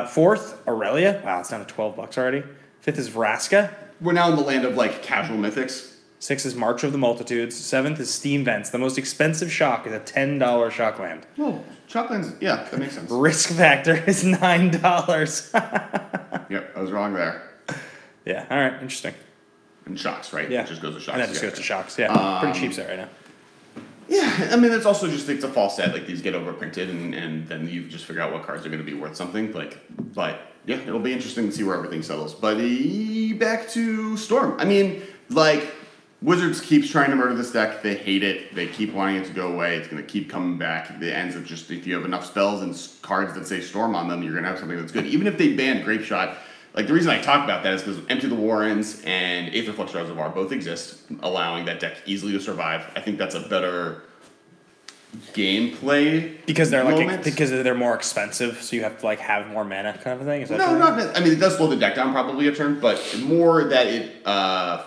Fourth, Aurelia. Wow, it's down to $12 already. Fifth is Vraska. We're now in the land of, like, casual mythics. Sixth is March of the Multitudes. Seventh is Steam Vents. The most expensive shock is a $10 shock land. Oh, shock lands, that makes sense. Risk factor is $9. Yep, I was wrong there. Yeah, all right, interesting. And shocks, right? Yeah. It just goes to shocks. And that just goes to shocks, yeah. Pretty cheap set right now. Yeah, I mean, it's also just, it's a false set. Like, these get overprinted, and then you just figure out what cards are going to be worth something. But yeah, it'll be interesting to see where everything settles. But back to Storm. I mean, like, Wizards keeps trying to murder this deck. They hate it. They keep wanting it to go away. It's going to keep coming back. It ends up just, if you have enough spells and cards that say Storm on them, you're going to have something that's good. Even if they ban Grape Shot, like, the reason I talk about that is because Empty the Warrens and Aetherflux Reservoir both exist, allowing that deck easily to survive. I think that's a better gameplay because they're more expensive, so you have to, like, have more mana kind of thing. Is that no, not. I mean, it does slow the deck down probably a turn, but more that it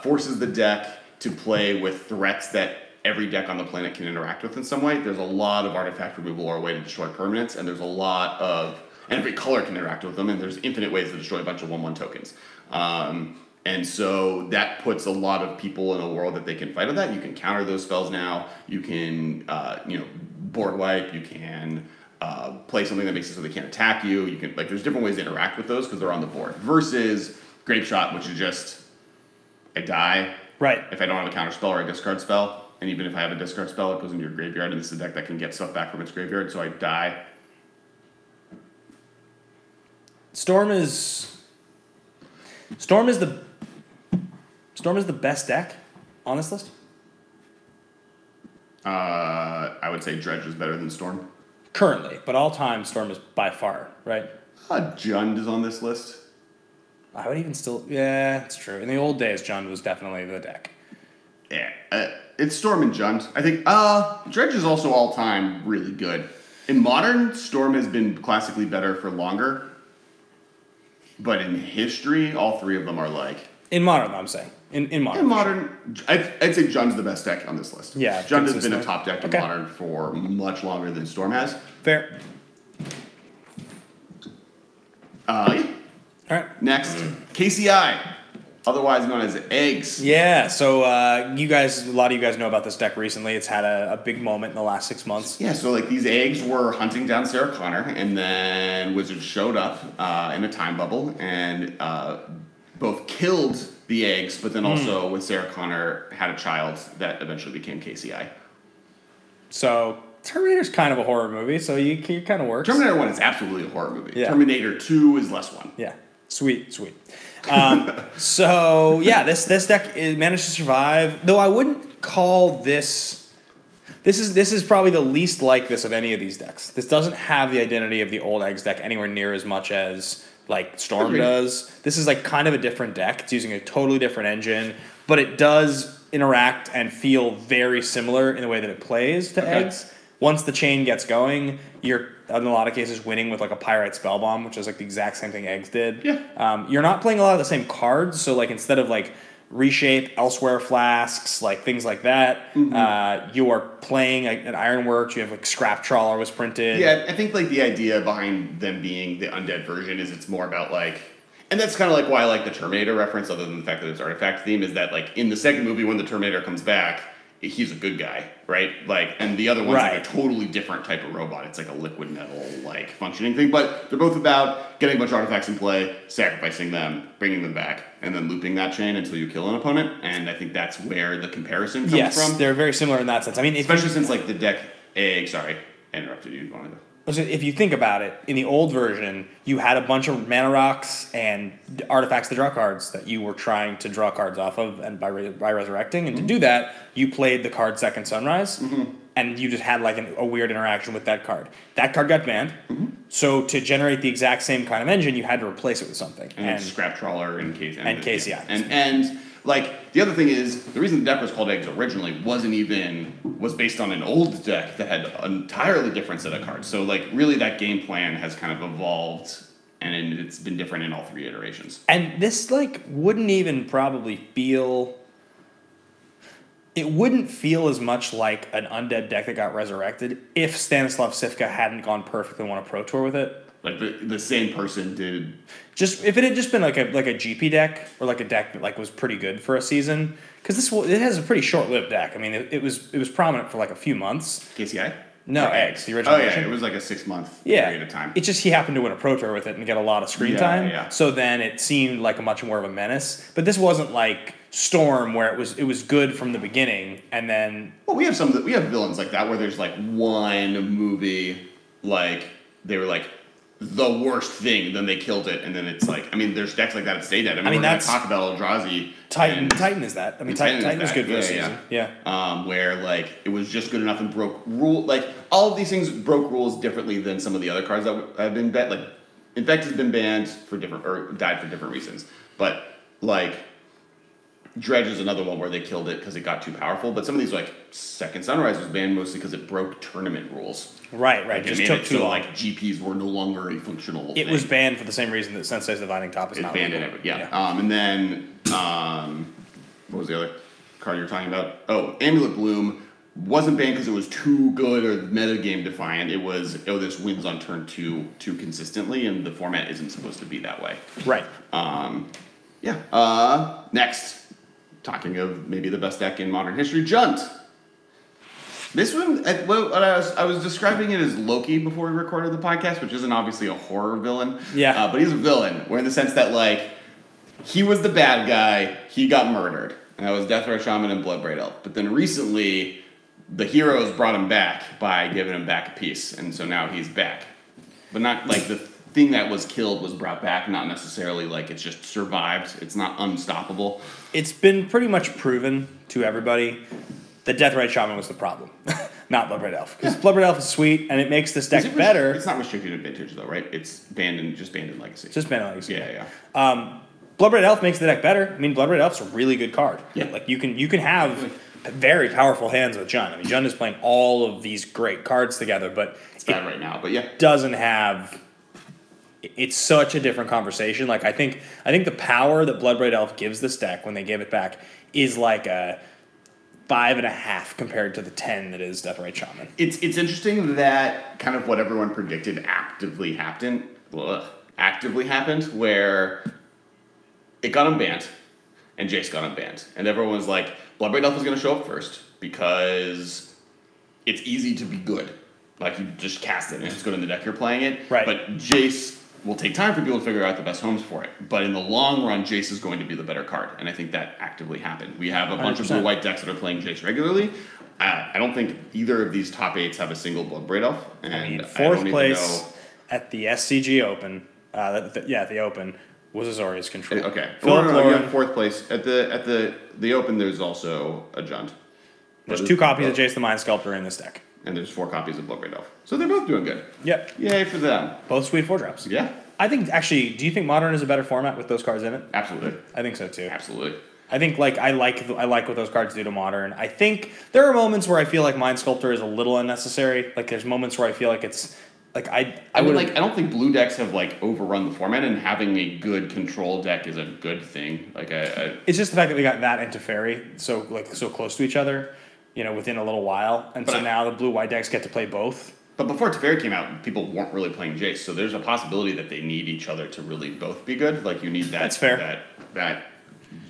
forces the deck to play with threats that every deck on the planet can interact with in some way. There's a lot of artifact removal or a way to destroy permanents, and there's a lot of. And every color can interact with them, and there's infinite ways to destroy a bunch of 1/1 tokens. And so that puts a lot of people in a world that they can fight with that. You can counter those spells now. You can, board wipe. You can play something that makes it so they can't attack you. You can, like, there's different ways to interact with those because they're on the board. Versus Grape Shot, which is just, I die. Right. If I don't have a counter spell or a discard spell, and even if I have a discard spell, it goes into your graveyard, and this is a deck that can get stuff back from its graveyard, so I die. Storm is the best deck on this list. I would say Dredge is better than Storm. Currently, but all time Storm is by far, right? Jund is on this list. I would even still, yeah, it's true. In the old days, Jund was definitely the deck. Yeah, it's Storm and Jund. I think Dredge is also all time really good. In Modern, Storm has been classically better for longer. But in history, all three of them are like... In Modern, I'm saying. In Modern. In Modern, I'd say Jund's the best deck on this list. Yeah. Jund has been a top deck in Modern for much longer than Storm has. Fair. Yeah. All right. Next, KCI, otherwise known as Eggs. Yeah, so a lot of you guys know about this deck recently. It's had a big moment in the last 6 months. Yeah, so, like, these Eggs were hunting down Sarah Connor, and then Wizards showed up in a time bubble and both killed the Eggs, but then also with Sarah Connor had a child that eventually became KCI. So Terminator's kind of a horror movie, so you kind of works. Terminator 1 is absolutely a horror movie. Yeah. Terminator 2 is less one. Yeah. Sweet. So yeah, this deck managed to survive. Though I wouldn't call this. This is probably the least like this of any of these decks. This doesn't have the identity of the old Eggs deck anywhere near as much as, like, Storm does. This is, like, kind of a different deck. It's using a totally different engine, but it does interact and feel very similar in the way that it plays to Eggs. Once the chain gets going, you're in a lot of cases winning with, like, a Pyrite Spellbomb, which is, like, the exact same thing Eggs did. Yeah. You're not playing a lot of the same cards, so, like, instead of, like, reshape elsewhere flasks, like things like that. Mm-hmm. You are playing at Ironworks. You have like Scrap Trawler was printed. Yeah, I think like the idea behind them being the Undead version is it's more about like, and that's kind of like why I like the Terminator reference, other than the fact that it's artifact theme, is that like in the second movie when the Terminator comes back, he's a good guy, right? Like, and the other one's like a totally different type of robot. It's like a liquid metal, like, functioning thing. But they're both about getting a bunch of artifacts in play, sacrificing them, bringing them back, and then looping that chain until you kill an opponent. And I think that's where the comparison comes from. Yes, they're very similar in that sense. I mean, especially since, like, the deck egg, sorry, I interrupted you. You wanted to... So if you think about it, in the old version, you had a bunch of mana rocks and artifacts to draw cards that you were trying to draw cards off of, and by resurrecting. And to do that, you played the card Second Sunrise, and you just had like a weird interaction with that card. That card got banned. So to generate the exact same kind of engine, you had to replace it with something. And Scrap Trawler and KCI. Yeah. And like, the other thing is, the reason the deck was called Eggs originally was based on an old deck that had an entirely different set of cards. So, like, really that game plan has kind of evolved, and it's been different in all three iterations. And this, like, wouldn't even probably feel... It wouldn't feel as much like an Undead deck that got resurrected if Stanislav Sivka hadn't gone perfectly on a Pro Tour with it. Like the same person did. Just if it had just been like a GP deck or like a deck that like was pretty good for a season, because it has a pretty short-lived deck. I mean, it was prominent for like a few months. KCI? No, Eggs, the original version. It was like a 6-month period of time. It's just he happened to win a Pro Tour with it and get a lot of screen time. Yeah. So then it seemed like a much more of a menace. But this wasn't like Storm where it was good from the beginning and then. Well, we have villains like that where there's like one movie like they were like the worst thing, then they killed it, and then it's like, I mean, there's decks like that at Stay Dead. I mean, we're going to talk about Eldrazi. Titan is that. I mean, Titan was good for the season. Yeah. Where, like, it was just good enough and broke rule. Like, all of these things broke rules differently than some of the other cards that have been banned. Like, Infect has been banned for different, or died for different reasons. But, like, Dredge is another one where they killed it because it got too powerful. But some of these, like, Second Sunrise was banned mostly because it broke tournament rules. Right. Like, just took too long. Like, GPs were no longer a functional thing. It was banned for the same reason that Sensei's Divining Top is not banned it. Yeah. And then, what was the other card you were talking about? Oh, Amulet Bloom wasn't banned because it was too good or metagame defiant. It was, this wins on turn 2 too consistently, and the format isn't supposed to be that way. Right. Next. Talking of maybe the best deck in modern history, Junt. This one, I was describing it as Loki before we recorded the podcast, which isn't obviously a horror villain. Yeah. But he's a villain. Where in the sense that, like, he was the bad guy, he got murdered. And that was Deathray Shaman and Bloodbraid Elf. But then recently, the heroes brought him back by giving him back a piece. And so now he's back. But not, like, the thing that was killed was brought back, not necessarily, like, it's just survived. It's not unstoppable. It's been pretty much proven to everybody that Deathrite Shaman was the problem, not Bloodbraid Elf. Because Bloodbraid Elf is sweet, and it makes this deck better. It's not restricted in Vintage, though, right? It's banned in Legacy. Just banned in Legacy. Yeah. Bloodbraid Elf makes the deck better. I mean, Bloodbraid Elf's a really good card. Yeah. Like, you can have very powerful hands with Jund. I mean, Jund is playing all of these great cards together, but it's bad right now, but yeah. Doesn't have... It's such a different conversation. Like, I think the power that Bloodbraid Elf gives this deck when they give it back is like a 5.5 compared to the 10 that is Deathrite Shaman. It's interesting that kind of what everyone predicted actively happened, where it got unbanned and Jace got unbanned. And everyone was like, Bloodbraid Elf is going to show up first because it's easy to be good. Like, you just cast it and it's good in the deck you're playing it. Right. But Jace will take time for people to figure out the best homes for it. But in the long run, Jace is going to be the better card. And I think that actively happened. We have a bunch 100%. Of blue-white decks that are playing Jace regularly. I don't think either of these top 8s have a single Bloodbraid Elf. And I mean, fourth place at the SCG Open, at the Open, was Azorius Control. Okay. No, fourth place. At the Open, there's also a Junt. There's 2 copies of Jace the Mind Sculptor in this deck. And there's 4 copies of Bloodbraid Elf. So they're both doing good. Yep. Yay for them. Both sweet 4-drops. Yeah. I think, actually, do you think Modern is a better format with those cards in it? Absolutely. I think so, too. Absolutely. I think, like, I like what those cards do to Modern. I think there are moments where I feel like Mind Sculptor is a little unnecessary. Like, there's moments where I feel like it's Like I don't think blue decks have like overrun the format, and having a good control deck is a good thing. Like it's just the fact that we got that into Fairy so close to each other, within a little while, and so now the blue white decks get to play both. But before Teferi came out, people weren't really playing Jace, so there's a possibility that they need each other to really both be good. Like you need that. That's fair. That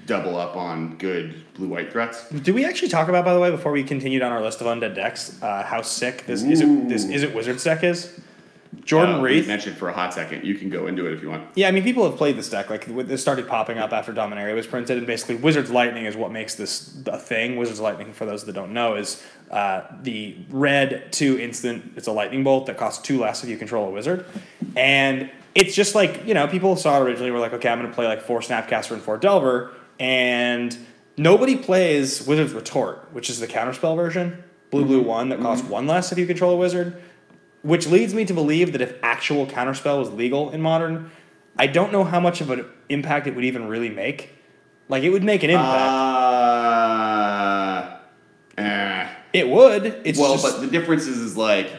double up on good blue white threats. Did we actually talk about, by the way, before we continued on our list of undead decks, how sick this is it Wizards deck is? Jordan Reith. We mentioned for a hot second. You can go into it if you want. Yeah, I mean, people have played this deck. Like, this started popping up after Dominaria was printed, and basically Wizards Lightning is what makes this a thing. Wizards Lightning, for those that don't know, is the red 2 instant. It's a lightning bolt that costs 2 less if you control a wizard. And it's just like, people saw it originally, were like, okay, I'm going to play like 4 Snapcaster and 4 Delver, and nobody plays Wizard's Retort, which is the counterspell version, blue 1 that costs 1 less if you control a wizard. Which leads me to believe that if actual counterspell was legal in Modern, I don't know how much of an impact it would even really make. Like, it would make an impact. It would. But the difference is like,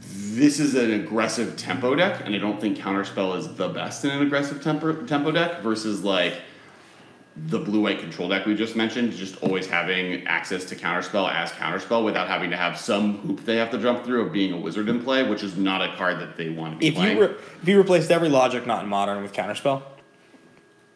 this is an aggressive tempo deck, and I don't think counterspell is the best in an aggressive tempo deck versus like the blue-white control deck we just mentioned, just always having access to counterspell as counterspell without having to have some hoop they have to jump through of being a wizard in play, which is not a card that they want to be playing. If you replaced every logic not in Modern with counterspell...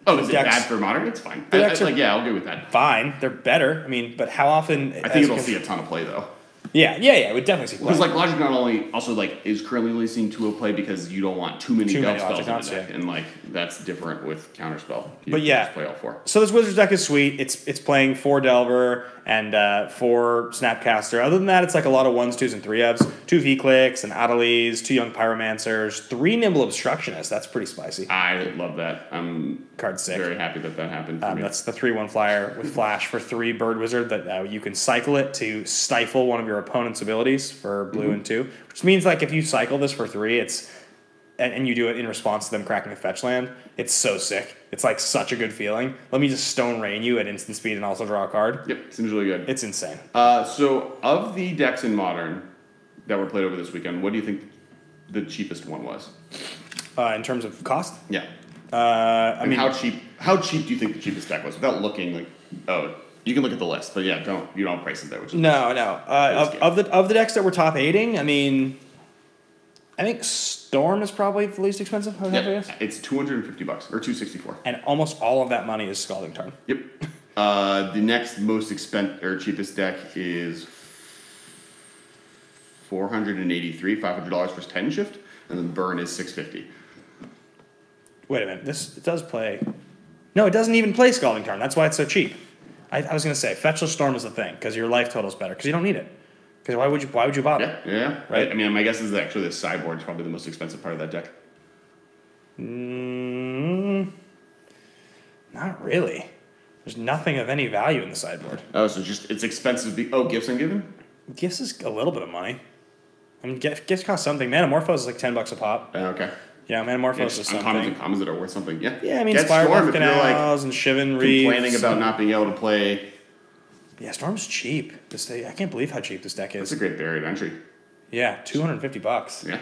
is it bad for Modern? It's fine. I'll go with that. Fine. They're better. I mean, but how often... I think it'll see a ton of play, though. Yeah, it would definitely see play. Because Logic not only also is currently only seeing 2 play because you don't want too many spells in the deck, and that's different with counterspell. You just play all 4. So this Wizards deck is sweet. It's playing 4 Delver and 4 Snapcaster. Other than that, it's like a lot of 1s, 2s, and 3-Evs. 2 V-Clicks and Adelies, 2 Young Pyromancers, 3 Nimble Obstructionists. That's pretty spicy. I love that. I'm card sick. Very happy that happened for me. That's the 3/1 flyer with Flash for 3 Bird Wizard that you can cycle it to stifle one of your opponent's abilities for blue and 2, which means like if you cycle this for 3, and you do it in response to them cracking a fetch land, it's so sick. It's like such a good feeling. Let me just Stone Rain you at instant speed and also draw a card. Yep, seems really good. It's insane. So of the decks in Modern that were played over this weekend, what do you think the cheapest one was? In terms of cost? Yeah. I mean, how cheap do you think the cheapest deck was? Without looking you can look at the list, but you don't have prices there. Which is no. Of the decks that were top 8ing, I mean, I think Storm is probably the least expensive. It's $250 or $264, and almost all of that money is Scalding Tarn. Yep. The next most cheapest deck is $483, $500 for Titan Shift, and then Burn is $650. Wait a minute, it does play. No, it doesn't even play Scalding Tarn. That's why it's so cheap. I was going to say Fetchless Storm is the thing because your life total is better because you don't need it. Because why would you bother? Yeah, right. I mean, my guess is that actually the sideboard is probably the most expensive part of that deck. Not really. There's nothing of any value in the sideboard. Oh, so it's expensive. Gifts Ungiven? Gifts is a little bit of money. I mean, gifts cost something. Manamorphose is like $10 a pop. Okay. Yeah, Manamorphose is something. Uncommons and commons that are worth something. Yeah. Yeah, I mean, Spire Canals and Shivan Reefs. Complaining about not being able to play. Yeah, Storm's cheap. I can't believe how cheap this deck is. It's a great buried entry. Yeah, $250. Yeah.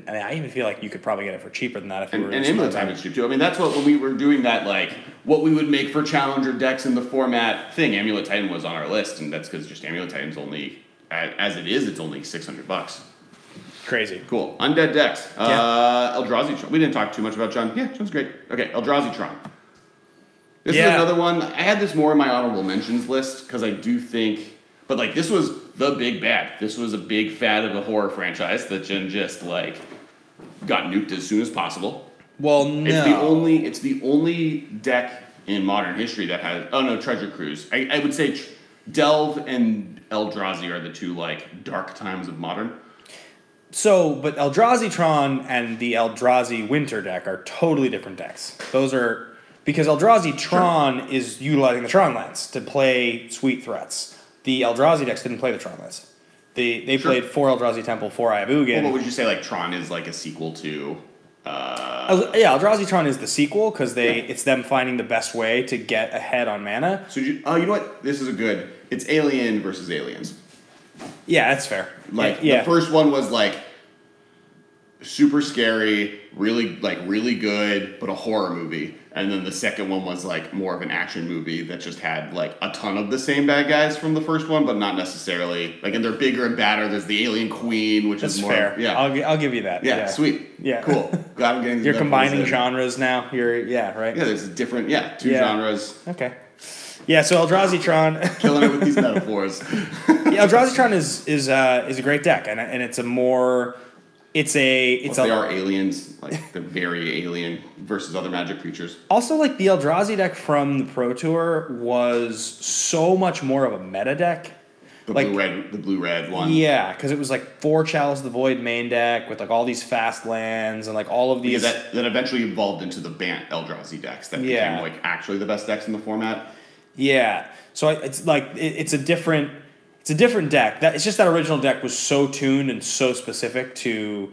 I even feel like you could probably get it for cheaper than that if you were. And Amulet Time is cheap too. I mean, that's when we were doing that, what we would make for Challenger decks in the format thing. Amulet Titan was on our list, and that's because just Amulet Titan's only, as it is, it's only $600. Crazy. Cool. Undead decks. Eldrazi Tron. We didn't talk too much about John. Yeah, John's great. Okay, Eldrazi Tron. This is another one. I had this more in my honorable mentions list because I do think, but this was the big bad. This was a big fad of a horror franchise that just got nuked as soon as possible. Well, no. It's the only deck in modern history that has. Oh no, Treasure Cruise. I would say Delve and Eldrazi are the 2 dark times of modern. So, but Eldrazi Tron and the Eldrazi Winter deck are totally different decks. Those are because Eldrazi Tron is utilizing the Tron lands to play sweet threats. The Eldrazi decks didn't play the Tron lands. They played 4 Eldrazi Temple, 4 Ayabugan. Well, what would you say Tron is a sequel to? Eldrazi Tron is the sequel because it's them finding the best way to get ahead on mana. So you know what? This is it's Alien versus Aliens. Yeah, that's fair. The first one was super scary, really good, but a horror movie. And then the second one was like more of an action movie that just had like a ton of the same bad guys from the first one, but not necessarily like. And they're bigger and badder. There's the Alien Queen, which That's is more fair. yeah. I'll give you that. Yeah, sweet. Yeah, cool. Glad I'm getting. You're combining genres now. Right. Yeah, there's a different two genres. Okay. Yeah, so Eldrazi-tron killing it with these metaphors. Yeah, Eldrazi-tron is a great deck, and it's a more. They are aliens, like they're very alien versus other Magic creatures. Also, like the Eldrazi deck from the Pro Tour was so much more of a meta deck. The blue-red one. Yeah, because it was like 4 Chalice of the Void main deck with like all these fast lands and like all of these. Because that eventually evolved into the Bant Eldrazi decks that became like actually the best decks in the format. Yeah, so it's like it's a different deck. It's just that original deck was so tuned and so specific to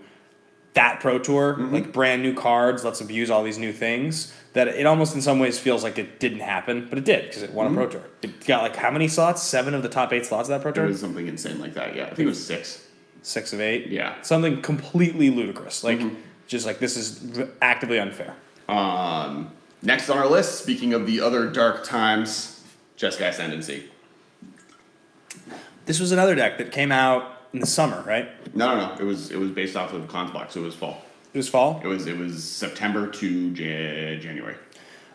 that Pro Tour, like brand new cards, let's abuse all these new things, that it almost in some ways feels like it didn't happen, but it did because it won a Pro Tour. It got like how many slots? 7 of the top 8 slots of that Pro Tour? It was something insane like that, yeah. I think it was 6. 6 of 8? Yeah. Something completely ludicrous. Like, just like this is actively unfair. Next on our list, speaking of the other dark times, Jeskai Ascendancy. This was another deck that came out in the summer, right? No. It was based off of Cons Box. It was fall. It was fall? It was September to January.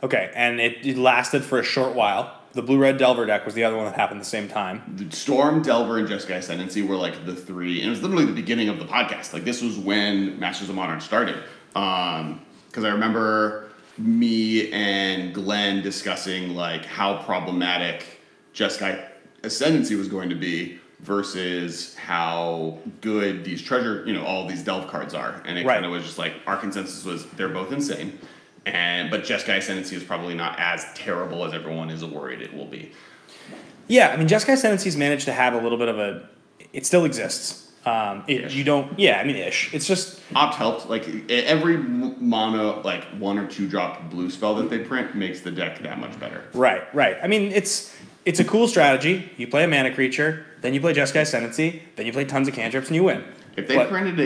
Okay, and it lasted for a short while. The Blue-Red Delver deck was the other one that happened at the same time. The Storm, Delver, and Jeskai Ascendancy were like the 3, and it was literally the beginning of the podcast. Like this was when Masters of Modern started. Because I remember me and Glenn discussing like how problematic Jeskai Ascendancy was going to be versus how good these treasure, all these delve cards are. And it kind of was just like, our consensus was they're both insane. But Jeskai Ascendancy is probably not as terrible as everyone is worried it will be. Yeah, I mean, Jeskai Ascendancy's managed to have a little bit of it still exists. Ish. It's just Opt helped. Like every mono, like 1 or 2 drop blue spell that they print makes the deck that much better. Right. I mean, it's a cool strategy. You play a mana creature, then you play Jeskai Ascendancy, then you play tons of cantrips, and you win. If they printed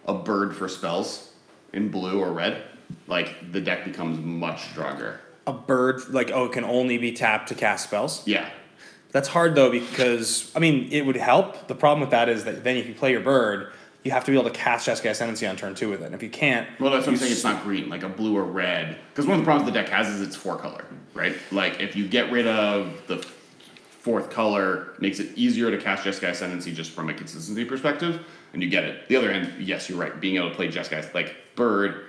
a bird for spells in blue or red, like the deck becomes much stronger. A bird, it can only be tapped to cast spells? Yeah. That's hard though because it would help. The problem with that is that then if you play your bird, you have to be able to cast Jeskai Ascendancy on turn 2 with it. And if you can't, well, that's what I'm saying. It's not green, like a blue or red. Because one of the problems the deck has is it's 4 color, right? Like if you get rid of the 4th color, it makes it easier to cast Jeskai Ascendancy just from a consistency perspective, and you get it. The other end, yes, you're right. Being able to play Jeskai bird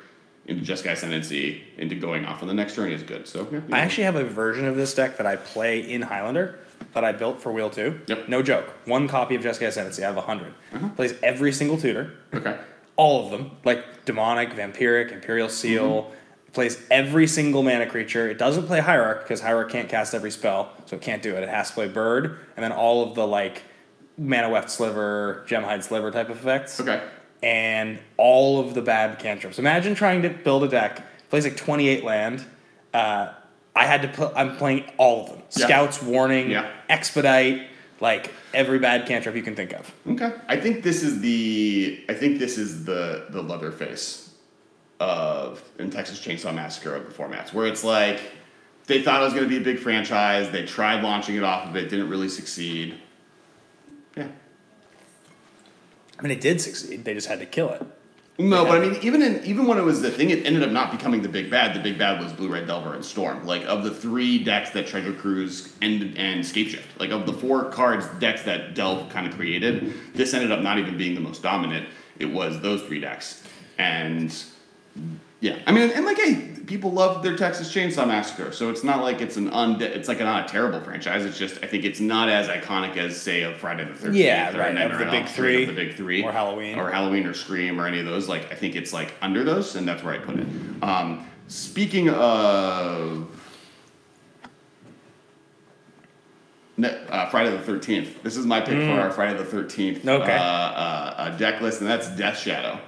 into Jeskai Ascendancy into going off on the next turn is good. So I actually have a version of this deck that I play in Highlander that I built for Wheel 2. Yep. No joke. 1 copy of Jeskai Ascendancy out of 100. Plays every single tutor. Okay. All of them. Like Demonic, Vampiric, Imperial Seal. Plays every single mana creature. It doesn't play Hierarch because Hierarch can't cast every spell, so it can't do it. It has to play Bird, and then all of the Mana Weft Sliver, Gemhide Sliver type of effects. Okay. And all of the bad cantrips. Imagine trying to build a deck. Plays 28 land. I'm playing all of them. Yeah. Scouts, Warning, Expedite, every bad cantrip you can think of. Okay. I think this is the Leatherface in Texas Chainsaw Massacre of the formats, where it's like they thought it was going to be a big franchise. They tried launching it off of it, didn't really succeed. Yeah. It did succeed. They just had to kill it. No, but even when it was the thing, it ended up not becoming the big bad. The big bad was Blue-Red Delver and Storm. Like, of the 3 decks that Treasure Cruise and Scapeshift, like, of the 4 cards decks that Delve kind of created, this ended up not even being the most dominant. It was those 3 decks. And, yeah. Hey, people love their Texas Chainsaw Massacre, so it's not like it's not a terrible franchise. It's just, I think it's not as iconic as, say, a Friday the 13th. Yeah, or right, Nightmare of the on big Elm Street, 3. Of the big 3. Or Halloween. Or Halloween or Scream or any of those. I think it's, under those, and that's where I put it. Speaking of Friday the 13th, this is my pick for our Friday the 13th deck list, and that's Death Shadow.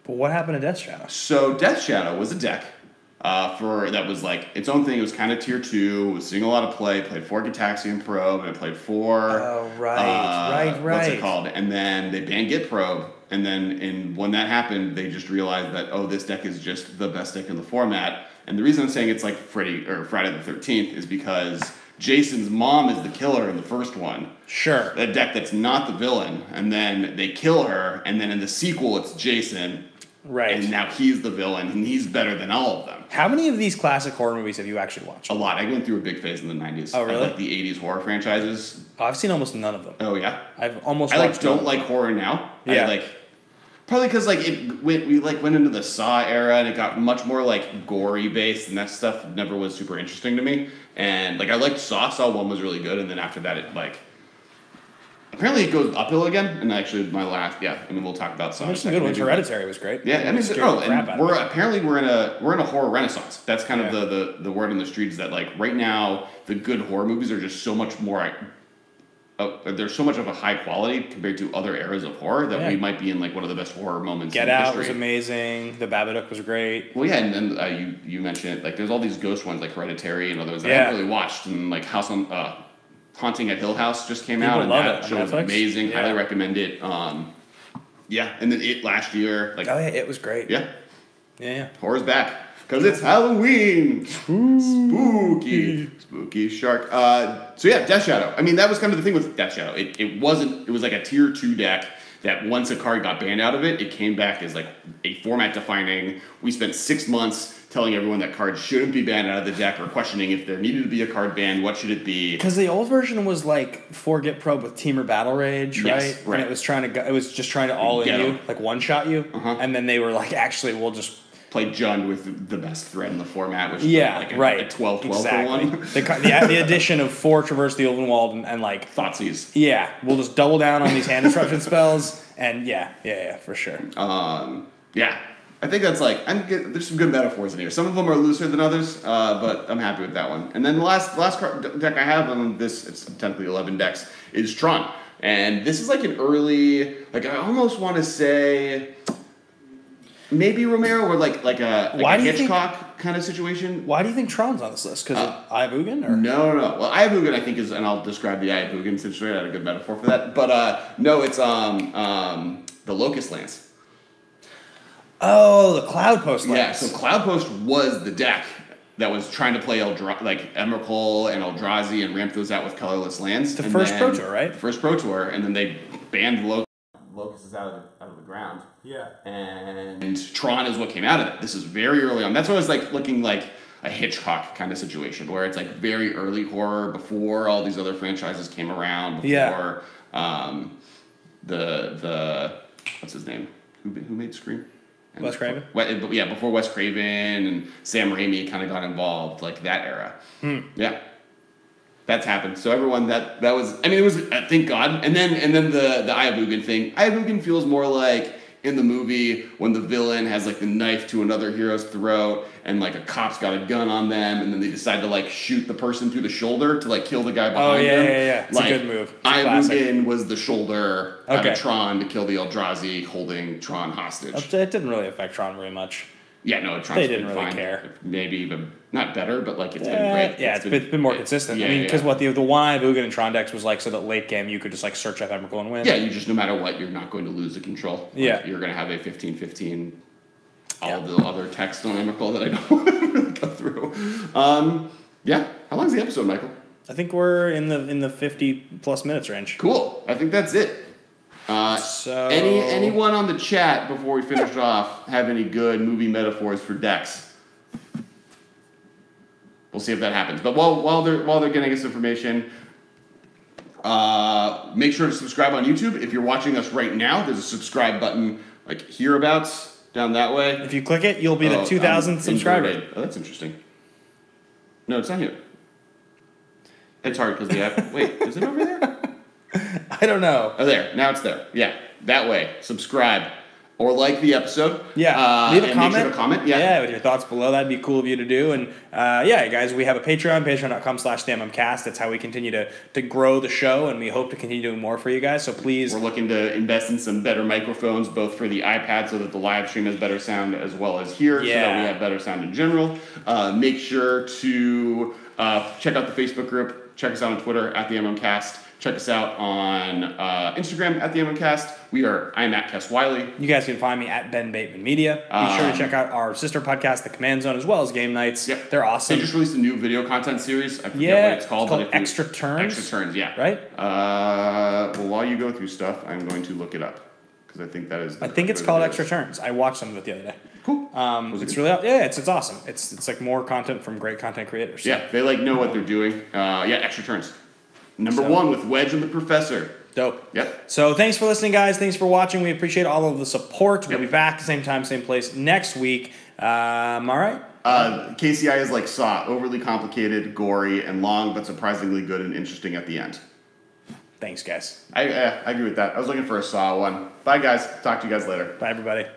But what happened to Death Shadow? So Death Shadow was a deck that was its own thing. It was kind of tier 2. It was seeing a lot of play. Played 4 Gitaxian Probe, and it played 4. Oh, right. What's it called? And then they banned Git Probe, And then when that happened, they just realized that, oh, this deck is just the best deck in the format. And the reason I'm saying it's like Friday the 13th is because Jason's mom is the killer in the first one. Sure. A deck that's not the villain. And then they kill her. And then in the sequel, it's Jason. Right. And now he's the villain, and he's better than all of them. How many of these classic horror movies have you actually watched? A lot. I went through a big phase in the 90s. Oh, really? I like the 80s horror franchises. Oh, I've seen almost none of them. Oh, yeah? I've almost I watched don't like horror now. Yeah. Probably because we went into the Saw era and it got much more like gory based, and that stuff never was super interesting to me. And like I liked Saw. Saw 1 was really good, and then after that it apparently it goes uphill again. And actually we'll talk about Saw. There's some good ones. Hereditary was great. Yeah, I mean, we're in a horror renaissance. That's kind of the word on the street, is that like right now the good horror movies are just so much more. There's so much of a high quality compared to other eras of horror that we might be in like one of the best horror moments. Get in Out history. was amazing. The Babadook was great. Well, yeah, and then you mentioned it. Like, there's all these ghost ones like Hereditary and others that I haven't really watched. And like Haunting at Hill House just came out, and that show was amazing. Highly recommend it. And then It last year. Like, oh yeah, It was great. Yeah. Yeah. Horror's back. Because it's Halloween! Spooky shark. Death Shadow. I mean, that was kind of the thing with Death Shadow. It was like a tier 2 deck that once a card got banned out of it, it came back as like a format defining. We spent 6 months telling everyone that cards shouldn't be banned out of the deck, or questioning if there needed to be a card banned, what should it be? Because the old version was like 4-Get Probe with Teamer Battle Rage, right? And it was just trying to all in you, like one-shot you. And then they were like, actually, we'll just play Jund with the best threat in the format, which is like a 12-12 for one. The addition of 4 Traverse the Ulvenwald and like Thoughtseize. Yeah, we'll just double down on these hand disruption spells, and for sure. I think that's there's some good metaphors in here. Some of them are looser than others, but I'm happy with that one. And then the last deck I have on this, it's technically 11 decks, is Tron. And this is like an early, I almost want to say maybe Romero, or like a Hitchcock kind of situation. Why do you think Tron's on this list? Because of Ayabugan? Or? No. Well, Ayabugan I think is, and I'll describe the Ayabugan situation. I had a good metaphor for that. But no, it's the Locust Lance. Oh, the Cloud Post Lance. Yeah, so Cloud Post was the deck that was trying to play Emrakul and Eldrazi and ramp those out with colorless lands. The first Pro Tour, right? First Pro Tour, and then they banned Locusts out of the ground. Yeah. And Tron is what came out of it. This is very early on. That's what it was looking like a Hitchcock kind of situation, where it's like very early horror before all these other franchises came around. Before the what's his name? Who made Scream? Wes Craven? Before Wes Craven and Sam Raimi kind of got involved, like that era. Yeah. That's happened. So everyone, that was, I mean, it was, thank God. And then the Ayabugan thing. Ayabugan feels more like in the movie when the villain has like the knife to another hero's throat, and like a cop's got a gun on them, and then they decide to like shoot the person through the shoulder to like kill the guy behind them. Yeah. It's a good move. Ayabugan was the shoulder out of Tron to kill the Eldrazi, holding Tron hostage. It didn't really affect Tron very much. Yeah, no, Tron's they didn't really care. Maybe even not better, but like it's been great. Yeah, it's been more consistent. I mean, because the one Ayabugan and Tron decks was like so that late game you could just like search up Emrakul and win. Yeah, you just no matter what, you're not going to lose the control. You're going to have a 15-15. All the other text on Emrakul that I don't want to really go through. How long's the episode, Michael? I think we're in the 50+ minutes range. Cool. I think that's it. Anyone on the chat before we finish off have any good movie metaphors for decks? We'll see if that happens. But while they're getting us information, make sure to subscribe on YouTube. If you're watching us right now, there's a subscribe button like hereabouts down that way. If you click it, you'll be the 2,000th subscriber. Oh, that's interesting. No, it's not here. It's hard because the app. Wait, is it over there? I don't know. Oh, there. Now it's there. Yeah, that way. Subscribe. Or like the episode. Yeah. Leave a comment. Make sure to comment. Yeah, with your thoughts below. That'd be cool of you to do. And guys, we have a Patreon, patreon.com/MMcast. That's how we continue to grow the show, and we hope to continue doing more for you guys. So please. We're looking to invest in some better microphones, both for the iPad so that the live stream has better sound, as well as here, so that we have better sound in general. Make sure to check out the Facebook group. Check us out on Twitter at the MMcast. Check us out on Instagram at the MMcast. I am at Kess Wiley. You guys can find me at Ben Bateman Media. Be sure to check out our sister podcast, The Command Zone, as well as Game Nights. Yep. They're awesome. They just released a new video content series. I forget what it's called. It's called Extra Turns. Extra Turns, yeah. Right? Well, while you go through stuff, I'm going to look it up. Because I think that is... I think it's called Extra Turns. I watched some of it the other day. Cool. It's really... Yeah, it's awesome. It's like more content from great content creators. So. Yeah, they know what they're doing. Extra Turns. Number 1 with Wedge and the Professor. Dope. Yep. So thanks for listening, guys. Thanks for watching. We appreciate all of the support. We'll be back same time, same place next week. All right. KCI is like Saw. Overly complicated, gory, and long, but surprisingly good and interesting at the end. Thanks, guys. I agree with that. I was looking for a Saw one. Bye, guys. Talk to you guys later. Bye, everybody.